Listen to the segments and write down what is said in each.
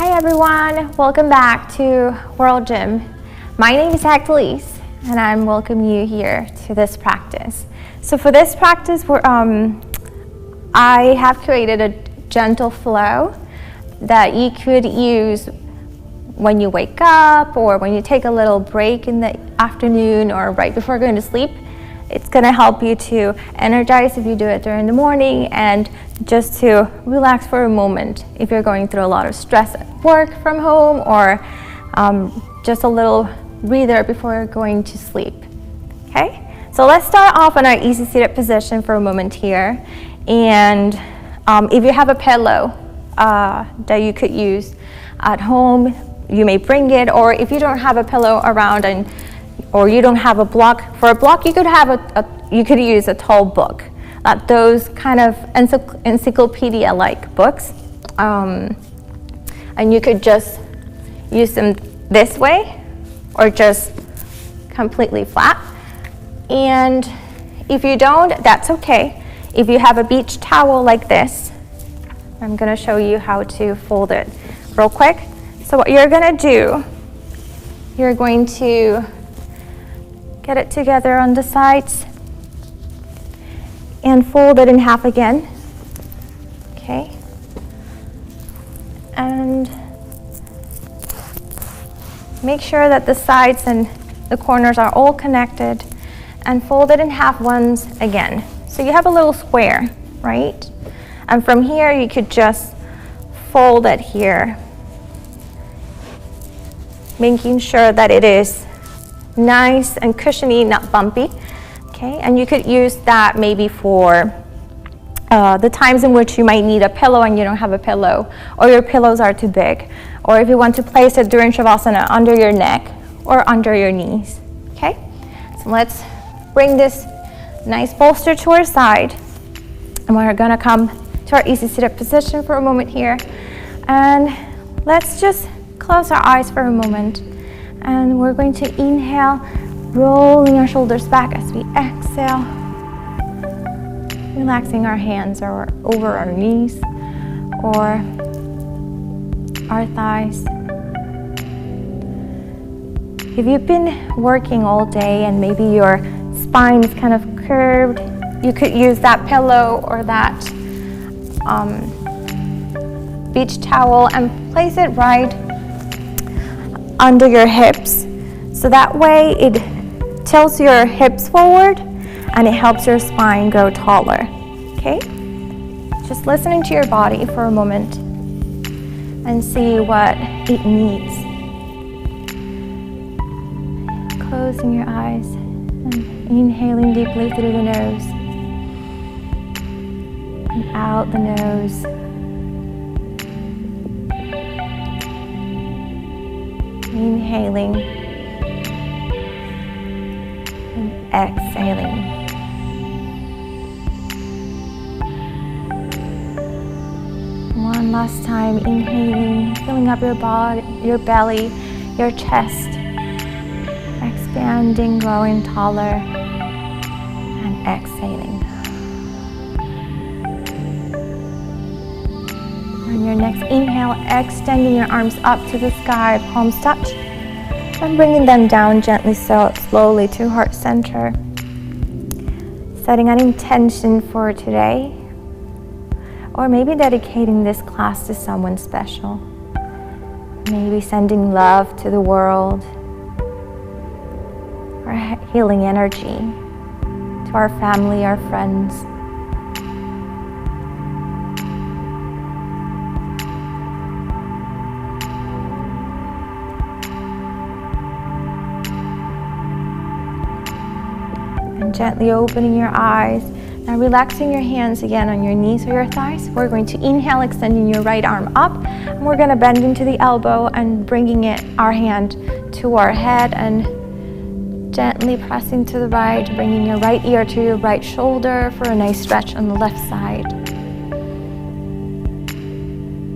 Hi everyone, welcome back to World Gym. My name is Hecdalize and I'm welcoming you here to this practice. So for this practice, I have created a gentle flow that you could use when you wake up or when you take a little break in the afternoon or right before going to sleep. It's going to help you to energize if you do it during the morning and just to relax for a moment if you're going through a lot of stress at work from home or just a little breather before going to sleep. Okay, so let's start off in our easy seated position for a moment here. And if you have a pillow that you could use at home, you may bring it, or if you don't have a pillow around or you don't have a block, for a block you could have you could use a tall book, those kind of encyclopedia-like books, and you could just use them this way or just completely flat. And if you don't, that's okay. If you have a beach towel like this, I'm going to show you how to fold it real quick. So what you're going to do, you're going to get it together on the sides and fold it in half again. Okay. And make sure that the sides and the corners are all connected and fold it in half once again. So you have a little square, right? And from here you could just fold it here, making sure that it is nice and cushiony, not bumpy. Okay, and you could use that maybe for the times in which you might need a pillow and you don't have a pillow, or your pillows are too big, or if you want to place it during Shavasana under your neck or under your knees. Okay, so let's bring this nice bolster to our side, and we're gonna come to our easy seated position for a moment here, and let's just close our eyes for a moment. And we're going to inhale, rolling our shoulders back as we exhale, relaxing our hands over our knees or our thighs. If you've been working all day and maybe your spine is kind of curved, you could use that pillow or that beach towel and place it right under your hips, so that way it tilts your hips forward and it helps your spine grow taller. Okay, just listening to your body for a moment and see what it needs. Closing your eyes and inhaling deeply through the nose and out the nose. Inhaling and exhaling. One last time, inhaling, filling up your body, your belly, your chest, expanding, growing taller, and exhaling. On your next inhale, extending your arms up to the sky, palms touch, and bringing them down gently, so slowly to heart center. Setting an intention for today, or maybe dedicating this class to someone special. Maybe sending love to the world, or healing energy to our family, our friends. Gently opening your eyes. Now relaxing your hands again on your knees or your thighs. We're going to inhale, extending your right arm up. And we're going to bend into the elbow and bringing our hand to our head and gently pressing to the right, bringing your right ear to your right shoulder for a nice stretch on the left side.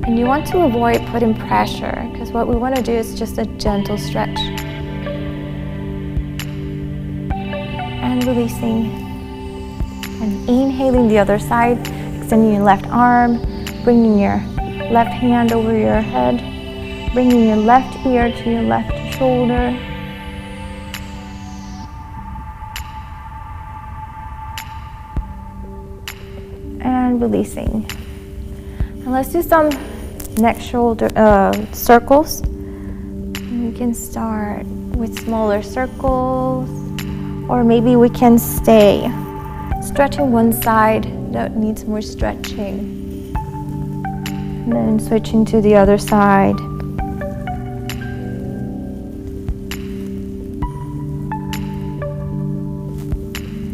And you want to avoid putting pressure, because what we want to do is just a gentle stretch. And releasing and inhaling the other side, extending your left arm, bringing your left hand over your head Bringing your left ear to your left shoulder. And releasing. And let's do some neck shoulder circles. And we can start with smaller circles, or maybe we can stay stretching one side that needs more stretching, and then switching to the other side.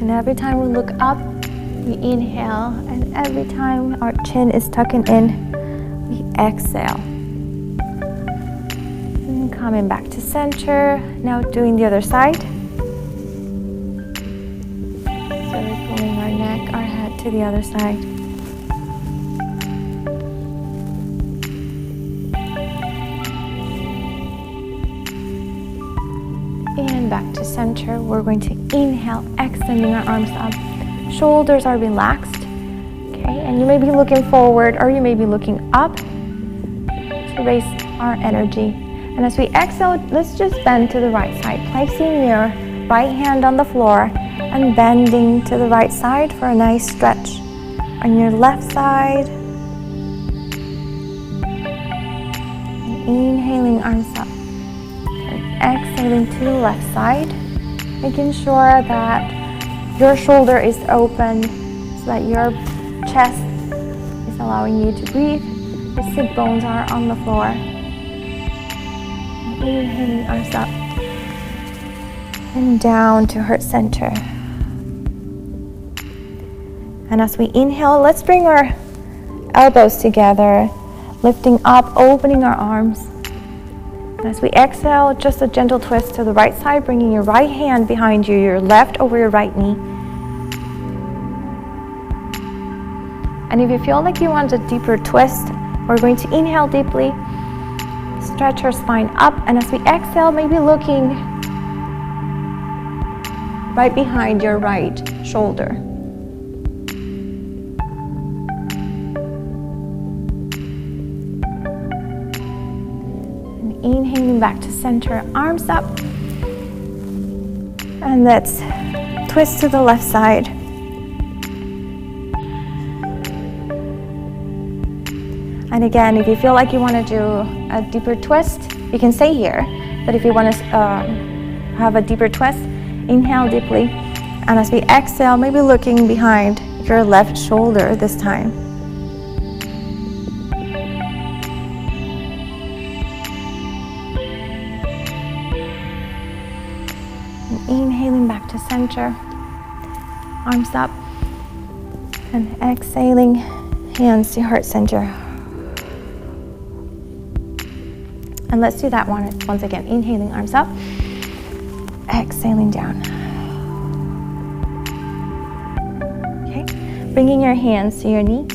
And every time we look up, we inhale, and every time our chin is tucking in, we exhale. And coming back to center. Now doing the other side. So we're pulling our neck, our head to the other side. And back to center. We're going to inhale, extending our arms up. Shoulders are relaxed, okay? And you may be looking forward, or you may be looking up to raise our energy. And as we exhale, let's just bend to the right side, placing your right hand on the floor and bending to the right side for a nice stretch. On your left side, and inhaling, arms up, and exhaling to the left side, making sure that your shoulder is open so that your chest is allowing you to breathe. Your sit bones are on the floor. And inhaling, arms up and down to heart center. And as we inhale, let's bring our elbows together, lifting up, opening our arms. And as we exhale, just a gentle twist to the right side, bringing your right hand behind you, your left over your right knee. And if you feel like you want a deeper twist, we're going to inhale deeply, stretch our spine up, and as we exhale, maybe looking right behind your right shoulder. And inhaling back to center, arms up, and let's twist to the left side. And again, if you feel like you want to do a deeper twist, you can stay here. But if you want to have a deeper twist, inhale deeply. And as we exhale, maybe looking behind your left shoulder this time. And inhaling back to center, arms up. And exhaling, hands to heart center. And let's do that one once again. Inhaling, arms up. Exhaling down. Okay, bringing your hands to your knees.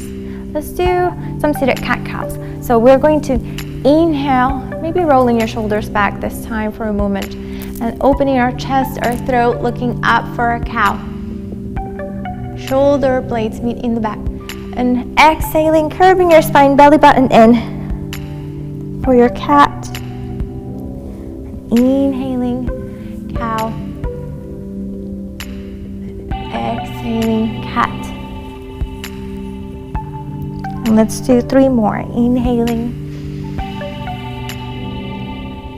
Let's do some seated cat-cows. So we're going to inhale, maybe rolling your shoulders back this time for a moment, and opening our chest, our throat, looking up for a cow. Shoulder blades meet in the back. And exhaling, curving your spine, belly button in for your cat. Inhaling, cow. Exhaling, cat. And let's do 3 more. Inhaling,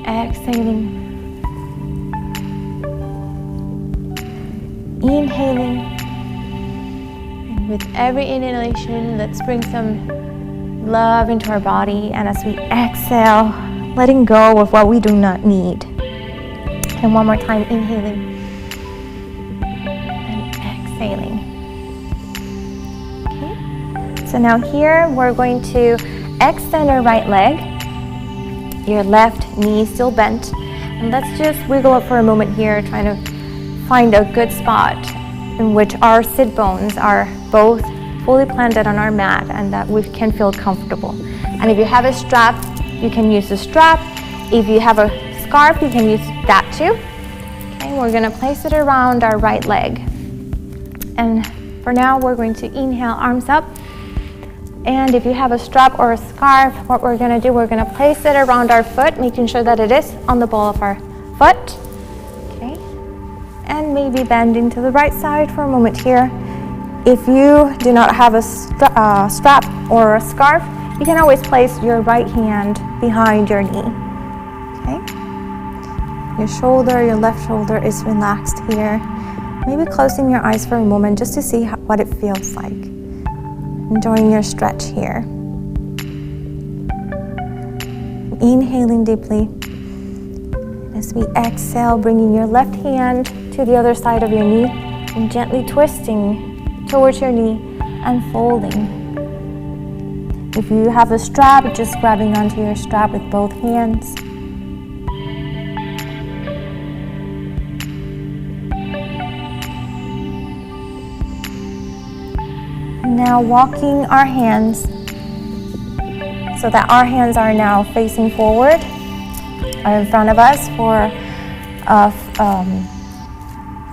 exhaling, inhaling. And with every inhalation, let's bring some love into our body. And as we exhale, letting go of what we do not need. And one more time, inhaling and exhaling. Okay. So now here we're going to extend our right leg. Your left knee still bent. And let's just wiggle up for a moment here, trying to find a good spot in which our sit bones are both fully planted on our mat and that we can feel comfortable. And if you have a strap, you can use the strap. If you have a scarf, you can use that too. Okay, we're gonna place it around our right leg. And for now, we're going to inhale, arms up. And if you have a strap or a scarf, what we're gonna do, we're gonna place it around our foot, making sure that it is on the ball of our foot. Okay, and maybe bending to the right side for a moment here. If you do not have a strap or a scarf, you can always place your right hand behind your knee. Okay, your shoulder, your left shoulder is relaxed here. Maybe closing your eyes for a moment just to see what it feels like. Enjoying your stretch here. Inhaling deeply. As we exhale, bringing your left hand to the other side of your knee and gently twisting towards your knee and folding. If you have a strap, just grabbing onto your strap with both hands. Now walking our hands so that our hands are now facing forward or in front of us for a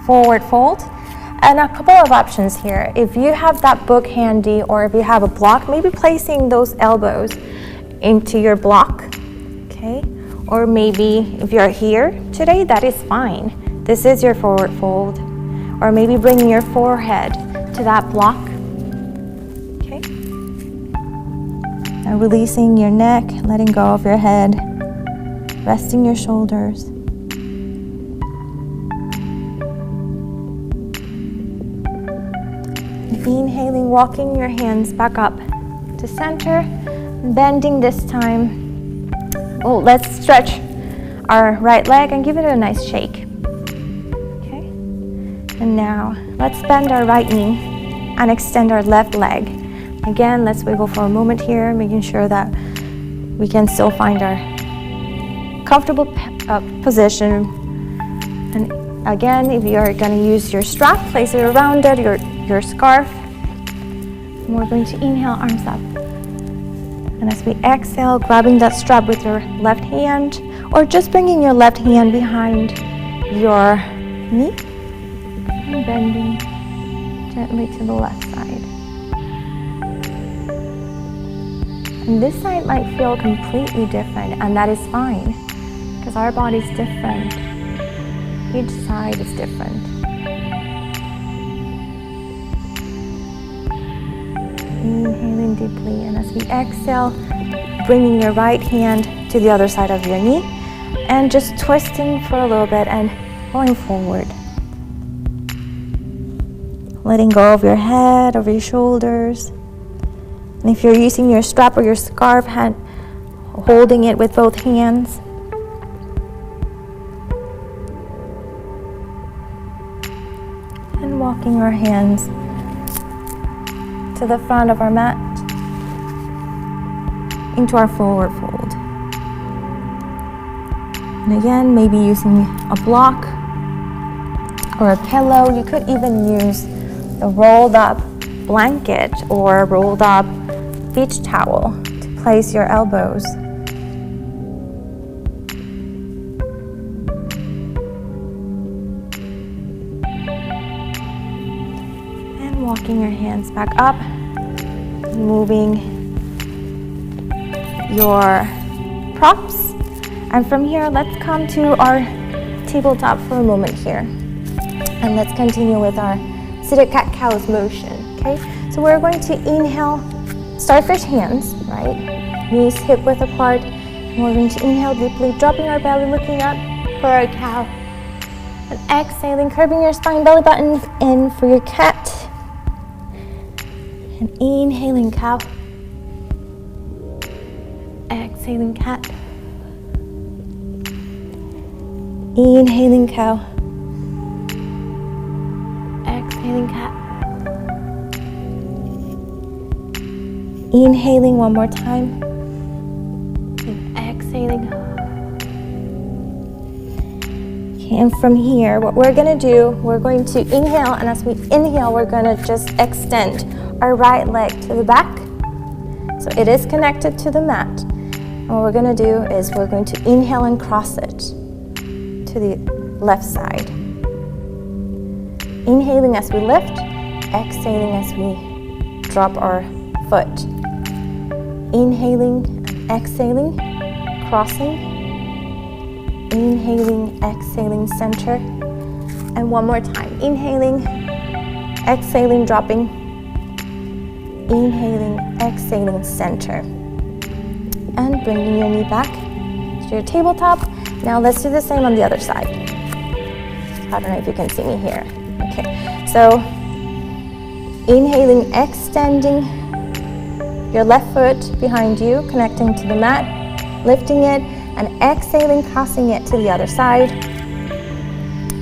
forward fold. And a couple of options here. If you have that book handy or if you have a block, maybe placing those elbows into your block, okay? Or maybe if you're here today, that is fine. This is your forward fold. Or maybe bringing your forehead to that block. Now releasing your neck, letting go of your head, resting your shoulders. Inhaling, walking your hands back up to center, bending this time. Oh, let's stretch our right leg and give it a nice shake. Okay. And now let's bend our right knee and extend our left leg. Again, let's wiggle for a moment here, making sure that we can still find our comfortable position. And again, if you're going to use your strap, place it around it, your scarf. And we're going to inhale, arms up. And as we exhale, grabbing that strap with your left hand, or just bringing your left hand behind your knee and bending gently to the left side. And this side might feel completely different, and that is fine, because our body's different. Each side is different. Inhaling deeply, and as we exhale, bringing your right hand to the other side of your knee, and just twisting for a little bit and going forward. Letting go of your head, of your shoulders. And if you're using your strap or your scarf, holding it with both hands. And walking our hands to the front of our mat into our forward fold. And again, maybe using a block or a pillow. You could even use the rolled up blanket or rolled up beach towel to place your elbows. And walking your hands back up, moving your props. And from here, let's come to our tabletop for a moment here. And let's continue with our seated cat-cow's motion, okay? So we're going to inhale, starfish hands, right? Knees hip-width apart. And we're going to inhale deeply, dropping our belly, looking up for our cow. And exhaling, curving your spine, belly button in for your cat. And inhaling cow. Exhaling cat. Inhaling cow. Exhaling cat. Inhaling one more time. And exhaling. Okay, and from here, what we're going to do, we're going to inhale, and as we inhale, we're going to just extend our right leg to the back. So it is connected to the mat. And what we're going to do is we're going to inhale and cross it to the left side. Inhaling as we lift, exhaling as we drop our foot. Inhaling and exhaling, crossing. Inhaling, exhaling, center. And one more time. Inhaling, exhaling, dropping. Inhaling, exhaling, center. And bringing your knee back to your tabletop. Now let's do the same on the other side. I don't know if you can see me here. Okay, so inhaling, extending your left foot behind you, connecting to the mat, lifting it, and exhaling, crossing it to the other side.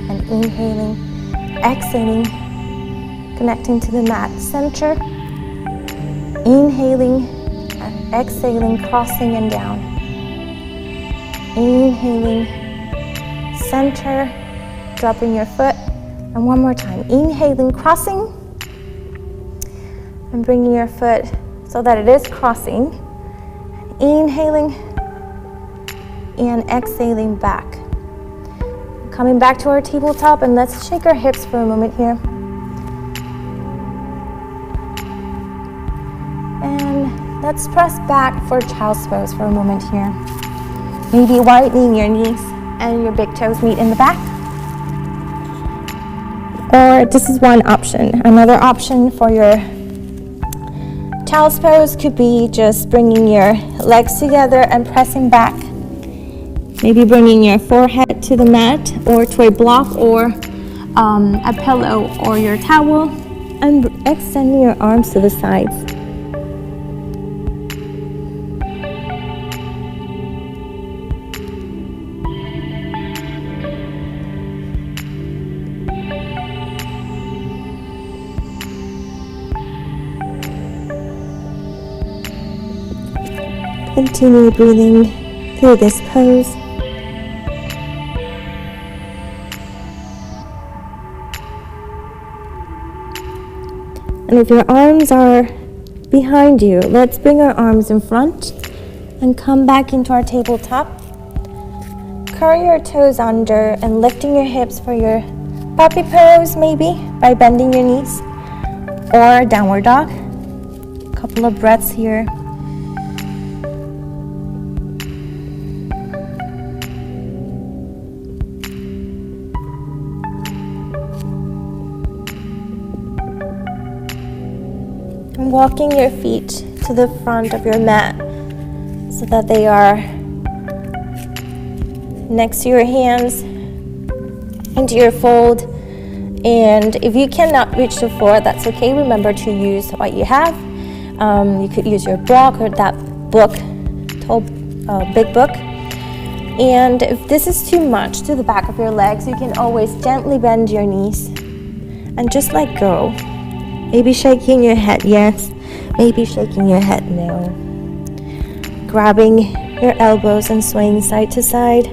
And inhaling, exhaling, connecting to the mat, center. Inhaling and exhaling, crossing and down. Inhaling, center, dropping your foot. And one more time. Inhaling, crossing, and bringing your foot so that it is crossing. Inhaling and exhaling back. Coming back to our tabletop, and let's shake our hips for a moment here. And let's press back for child's pose for a moment here. Maybe widening your knees and your big toes meet in the back. Or this is one option. Another option for your child's pose could be just bringing your legs together and pressing back. Maybe bringing your forehead to the mat or to a block or a pillow or your towel, and extending your arms to the sides. Continue breathing through this pose. And if your arms are behind you, let's bring our arms in front and come back into our tabletop. Curl your toes under and lifting your hips for your puppy pose, maybe by bending your knees, or downward dog. A couple of breaths here. And walking your feet to the front of your mat so that they are next to your hands, into your fold. And if you cannot reach the floor, that's okay. Remember to use what you have. You could use your block or that book, big book. And if this is too much to the back of your legs, you can always gently bend your knees and just let go. Maybe shaking your head, yes. Maybe shaking your head, no. Grabbing your elbows and swaying side to side.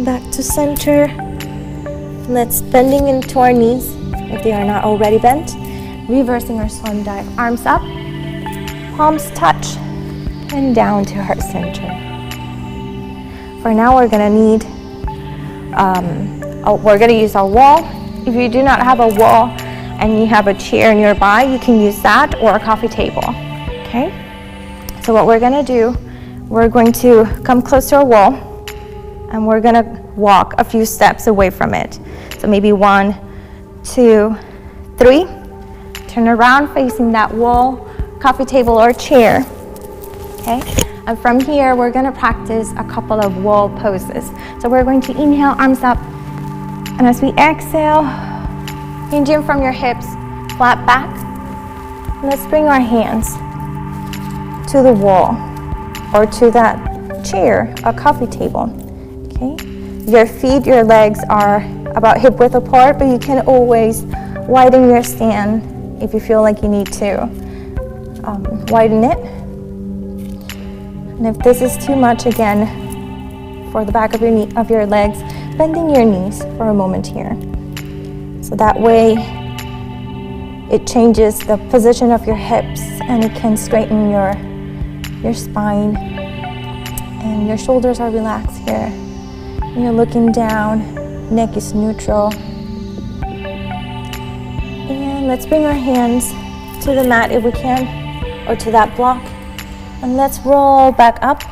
Back to center. Let's bending into our knees if they are not already bent. Reversing our swan dive. Arms up, palms touch, and down to heart center. For now, we're gonna need, we're gonna use our wall. If you do not have a wall and you have a chair nearby, you can use that or a coffee table, okay? So what we're gonna do, we're going to come close to our wall and we're gonna walk a few steps away from it. So maybe 1, 2, 3. Turn around facing that wall, coffee table or chair, okay? And from here, we're gonna practice a couple of wall poses. So we're going to inhale, arms up. And as we exhale, hinging from your hips, flat back. Let's bring our hands to the wall or to that chair, a coffee table, okay? Your feet, your legs are about hip width apart, but you can always widen your stand if you feel like you need to widen it. And if this is too much, again, for the back of your legs, bending your knees for a moment here. So that way, it changes the position of your hips and it can straighten your spine. And your shoulders are relaxed here. And you're looking down, neck is neutral. let's bring our hands to the mat if we can, or to that block. And let's roll back up.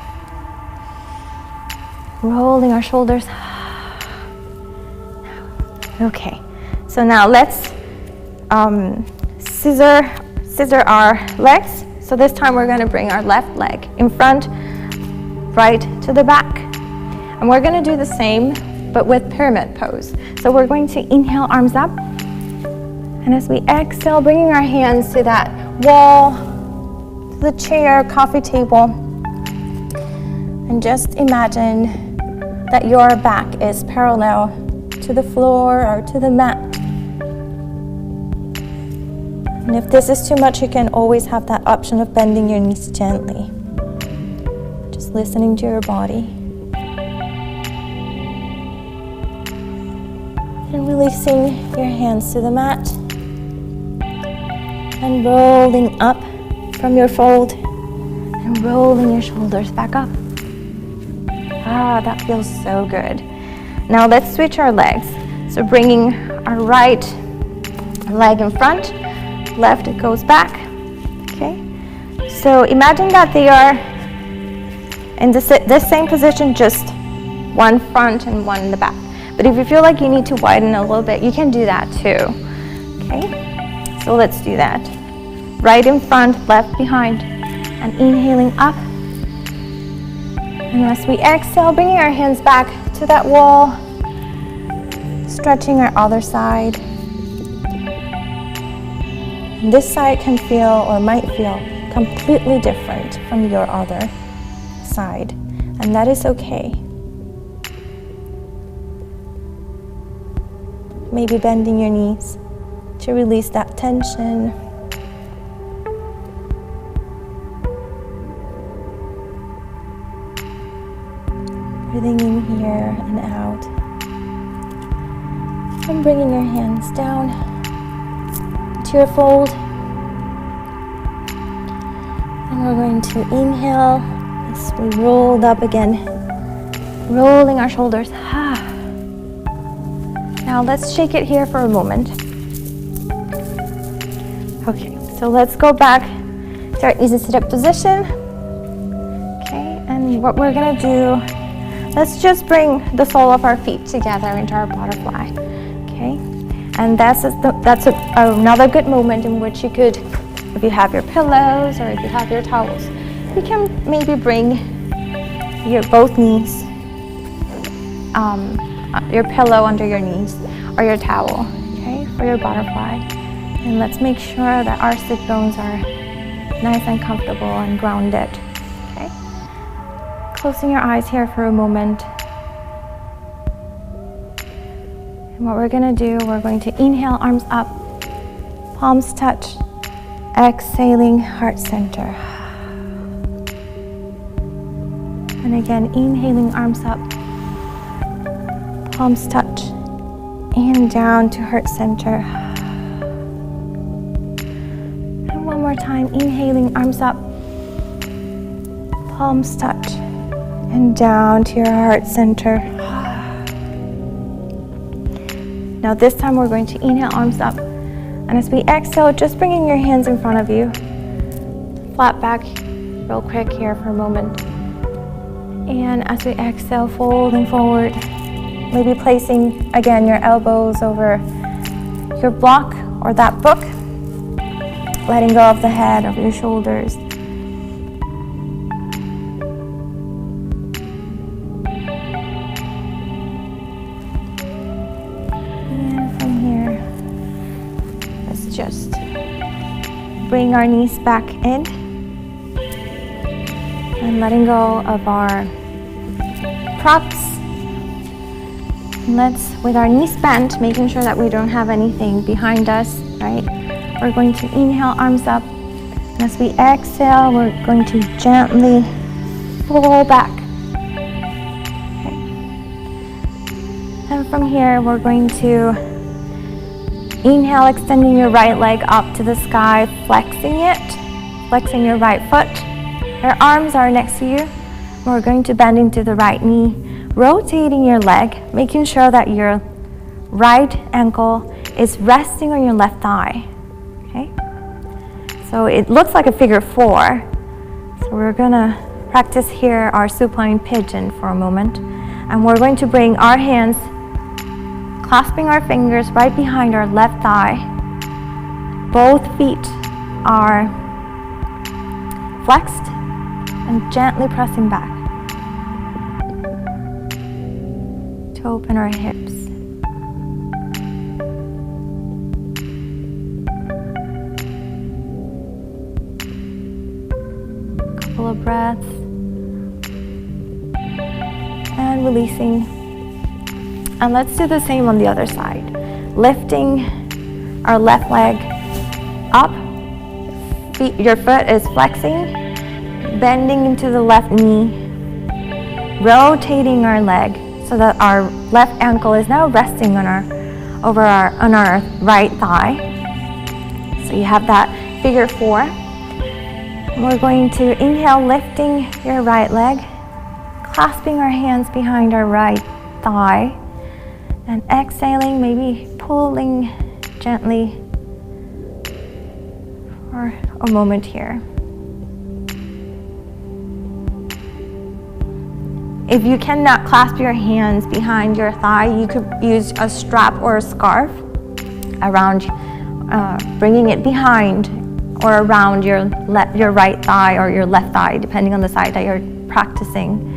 Rolling our shoulders. Okay, so now let's scissor our legs. So this time we're going to bring our left leg in front, right to the back. And we're going to do the same, but with pyramid pose. So we're going to inhale, arms up. And as we exhale, bringing our hands to that wall, to the chair, coffee table. And just imagine that your back is parallel to the floor or to the mat. And if this is too much, you can always have that option of bending your knees gently. Just listening to your body. And releasing your hands to the mat. And rolling up from your fold. And rolling your shoulders back up. Ah, that feels so good. Now let's switch our legs. So bringing our right leg in front. Left, it goes back. Okay. So imagine that they are in the same position, just one front and one in the back. But if you feel like you need to widen a little bit, you can do that too. Okay. So let's do that. Right in front, left behind, and inhaling up. And as we exhale, bringing our hands back to that wall, stretching our other side. This side can feel or might feel completely different from your other side, and that is okay. Maybe bending your knees to release that tension. Breathing in here and out. And bringing your hands down to your fold. And we're going to inhale as we rolled up again, rolling our shoulders. Now let's shake it here for a moment. Okay, so let's go back to our easy sit-up position. Okay, and what we're gonna do, let's just bring the sole of our feet together into our butterfly. Okay, and that's another good moment in which you could, if you have your pillows or if you have your towels, you can maybe bring your both knees, your pillow under your knees or your towel, okay, for your butterfly. And let's make sure that our sit bones are nice and comfortable and grounded. Okay, closing your eyes here for a moment. And what we're gonna do, we're going to inhale, arms up, palms touch, exhaling, heart center. And again, inhaling, arms up, palms touch, and down to heart center. And one more time, inhaling, arms up, palms touch, and down to your heart center. Now this time we're going to inhale, arms up, and as we exhale, just bringing your hands in front of you, flat back real quick here for a moment. And as we exhale, folding forward, maybe placing again your elbows over your block or that book, letting go of the head, of your shoulders. Just bring our knees back in and letting go of our props. Let's, with our knees bent, making sure that we don't have anything behind us, right? We're going to inhale, arms up. And as we exhale, we're going to gently fall back. Okay. And from here, we're going to inhale, extending your right leg up to the sky, flexing your right foot. Your arms are next to you. We're going to bend into the right knee, rotating your leg, making sure that your right ankle is resting on your left thigh. Okay? So it looks like a figure 4. So we're gonna practice here our supine pigeon for a moment. And we're going to bring our hands, clasping our fingers right behind our left thigh. Both feet are flexed and gently pressing back to open our hips. Couple of breaths. And releasing. And let's do the same on the other side. Lifting our left leg up. Your foot is flexing, bending into the left knee, rotating our leg so that our left ankle is now resting on our right thigh. So you have that figure 4. We're going to inhale, lifting your right leg, clasping our hands behind our right thigh, and exhaling, maybe pulling gently for a moment here. If you cannot clasp your hands behind your thigh, you could use a strap or a scarf around, bringing it behind or around your right thigh or your left thigh, depending on the side that you're practicing.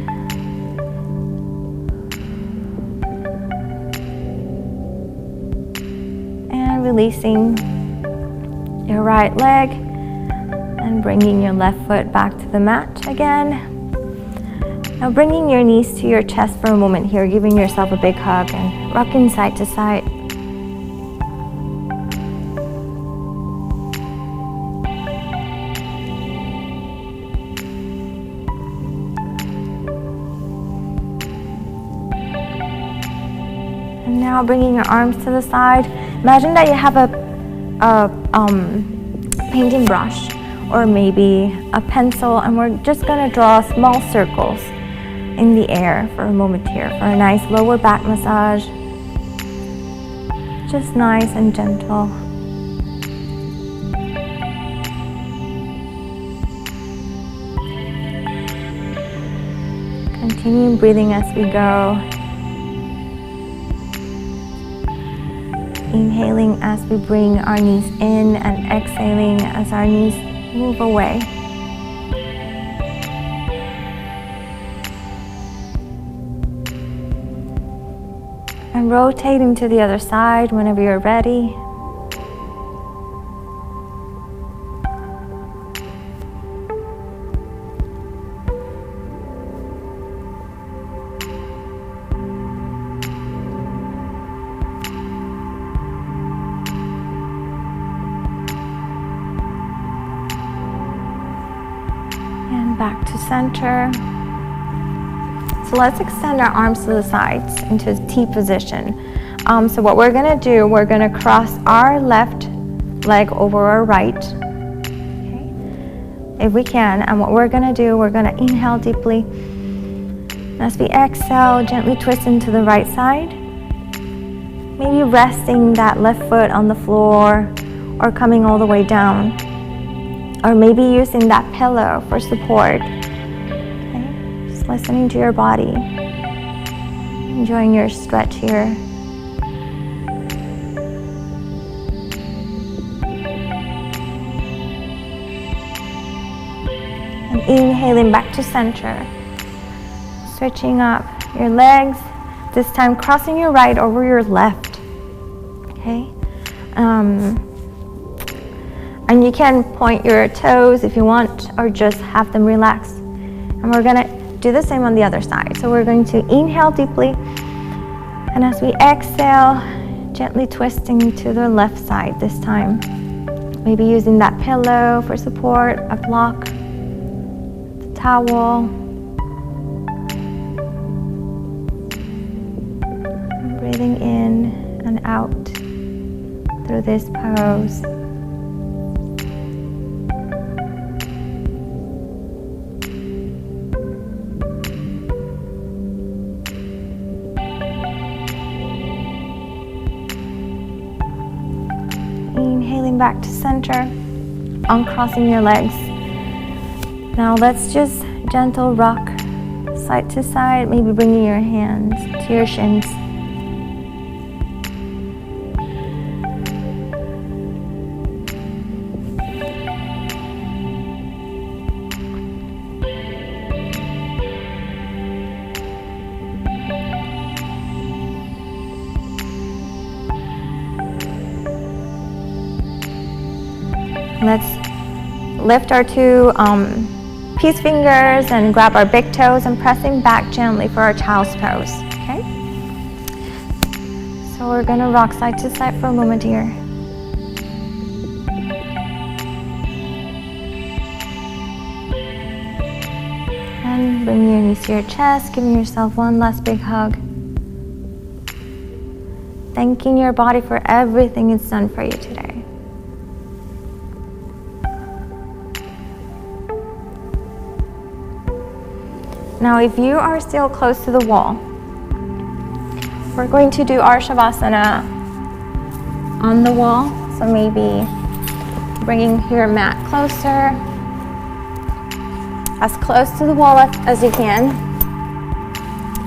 And releasing your right leg and bringing your left foot back to the mat again. Now bringing your knees to your chest for a moment here, giving yourself a big hug and rocking side to side. And now bringing your arms to the side. Imagine that you have a painting brush or maybe a pencil, and we're just going to draw small circles in the air for a moment here for a nice lower back massage. Just nice and gentle. Continue breathing as we go. Inhaling as we bring our knees in and exhaling as our knees move away. And rotating to the other side whenever you're ready. Back to center. So let's extend our arms to the sides into a T position. So what we're gonna do, we're gonna cross our left leg over our right, okay, if we can. And what we're gonna do, we're gonna inhale deeply. As we exhale, gently twist into the right side. Maybe resting that left foot on the floor or coming all the way down. Or maybe using that pillow for support. Okay? Just listening to your body. Enjoying your stretch here. And inhaling back to center. Switching up your legs. This time crossing your right over your left. Okay? And you can point your toes if you want, or just have them relaxed. And we're gonna do the same on the other side. So we're going to inhale deeply, and as we exhale, gently twisting to the left side this time. Maybe using that pillow for support, a block, the towel. And breathing in and out through this pose. back to center, uncrossing your legs. Now let's just gentle rock side to side, maybe bringing your hands to your shins. Let's lift our two peace fingers and grab our big toes and pressing back gently for our child's pose, okay? So we're gonna rock side to side for a moment here. And bring your knees to your chest, giving yourself one last big hug. Thanking your body for everything it's done for you today. Now, if you are still close to the wall, we're going to do our Shavasana on the wall. So maybe bringing your mat closer, as close to the wall as you can.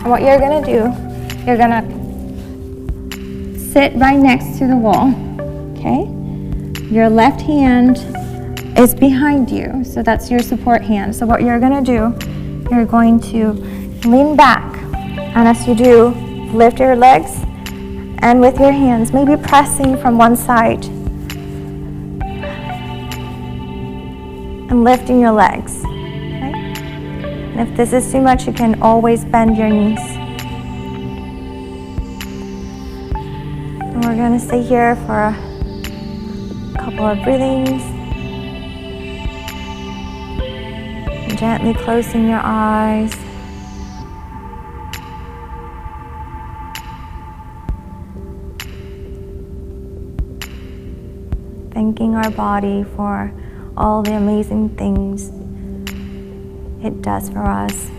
And what you're gonna do, you're gonna sit right next to the wall, okay? Your left hand is behind you, so that's your support hand. So what you're gonna do, you're going to lean back, and as you do, lift your legs, and with your hands, maybe pressing from one side and lifting your legs, okay? And if this is too much, you can always bend your knees. And we're gonna stay here for a couple of breathings. Gently closing your eyes. Thanking our body for all the amazing things it does for us.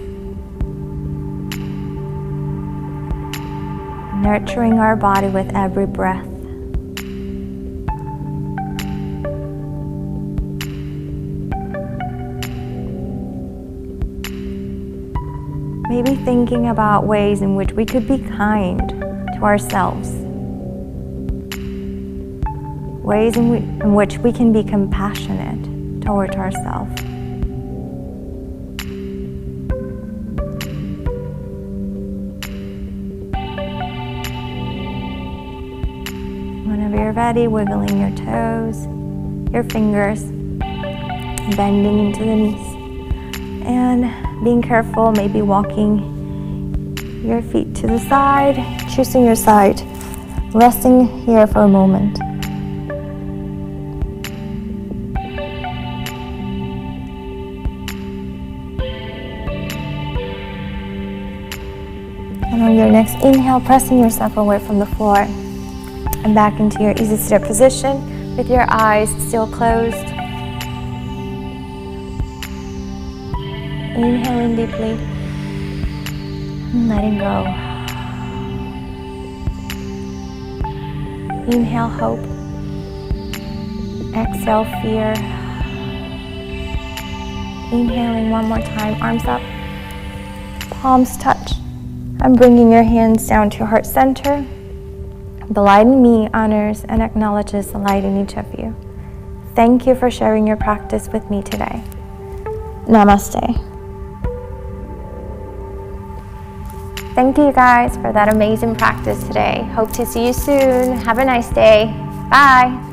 Nurturing our body with every breath. Maybe thinking about ways in which we could be kind to ourselves. Ways in which we can be compassionate towards ourselves. Whenever you're ready, wiggling your toes, your fingers, bending into the knees. And being careful, maybe walking your feet to the side, choosing your side, resting here for a moment. And on your next inhale, pressing yourself away from the floor and back into your easy sit position with your eyes still closed. Inhaling deeply and letting go. Inhale hope. Exhale fear. Inhaling one more time, arms up, palms touch. I'm bringing your hands down to heart center. The light in me honors and acknowledges the light in each of you. Thank you for sharing your practice with me today. Namaste. Thank you guys for that amazing practice today. Hope to see you soon. Have a nice day. Bye.